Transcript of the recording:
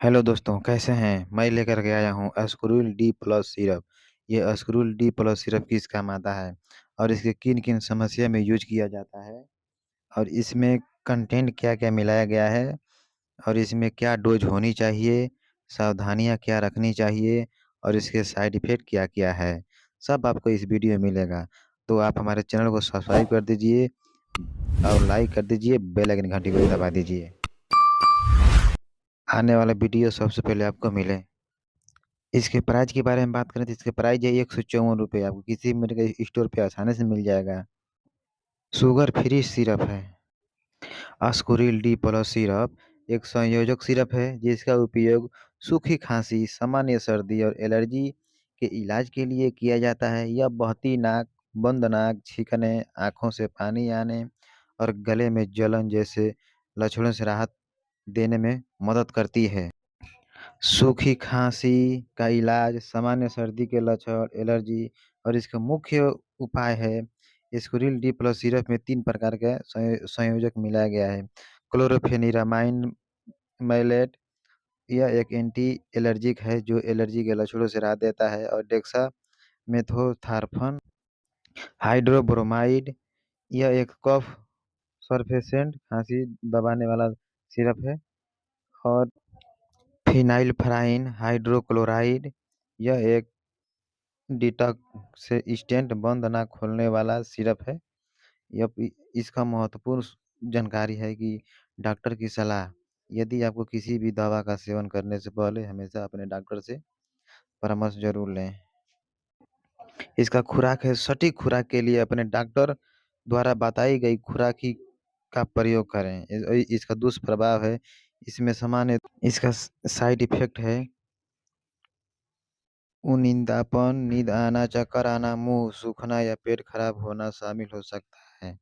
Hello दोस्तों, कैसे हैं? मैं लेकर के आया हूँ अस्क्रूल डी प्लस सिरप। ये अस्क्रूल डी प्लस सिरप किस काम आता है और इसके किन-किन समस्या में यूज़ किया जाता है और इसमें कंटेंट क्या-क्या मिलाया गया है और इसमें क्या डोज़ होनी चाहिए, सावधानियाँ क्या रखनी चाहिए और इसके साइड इफ़ेक्ट क्या-क्या है, सब आपको इस वीडियो में मिलेगा। तो आप हमारे चैनल को सब्सक्राइब कर दीजिए और लाइक कर दीजिए, बेल आइकन घंटी को भी दबा दीजिए। आने वाला वीडियो सबसे पहले आपको मिले। इसके प्राइस के बारे में बात करें तो इसके प्राइस है ₹154 आपको किसी भी मेडिकल स्टोर पे आसानी से मिल जाएगा। शुगर फ्री सिरप है। अस्कोरिल डी प्लस सिरप एक संयोजक सिरप है जिसका उपयोग सूखी खांसी, सामान्य सर्दी और एलर्जी के इलाज के लिए किया जाता है। यह बहती नाक, बंद नाक, छींकने, आँखों से पानी आने और गले में जलन जैसे लक्षणों से राहत देने में मदद करती है। सूखी खाँसी का इलाज, सामान्य सर्दी के लक्षण, एलर्जी और इसका मुख्य उपाय है एस्कुरिल डी प्लस सिरप में 3 प्रकार का संयोजक मिलाया गया है। क्लोरोफेनिरामाइन मैलेट यह एक एंटी एलर्जिक है जो एलर्जी के लक्षणों से राहत देता है और डेक्सामेथोसर्फन हाइड्रोब्रोमाइड यह एक कफ सर्फेसेंट खाँसी दबाने वाला सिरप है और फिनाइलफ्राइन हाइड्रोक्लोराइड यह एक डिटॉक्सिस्टेंट बंद ना खोलने वाला सिरप है। इसका महत्वपूर्ण जानकारी है कि डॉक्टर की सलाह यदि आपको किसी भी दवा का सेवन करने से पहले हमेशा अपने डॉक्टर से परामर्श ज़रूर लें। इसका खुराक है सटीक खुराक के लिए अपने डॉक्टर द्वारा बताई गई खुराक ही का प्रयोग करें। इसका दुष्प्रभाव है इसमें सामान्य इसका साइड इफ़ेक्ट है नींद आना, चक्कर आना, मुँह सूखना या पेट खराब होना शामिल हो सकता है।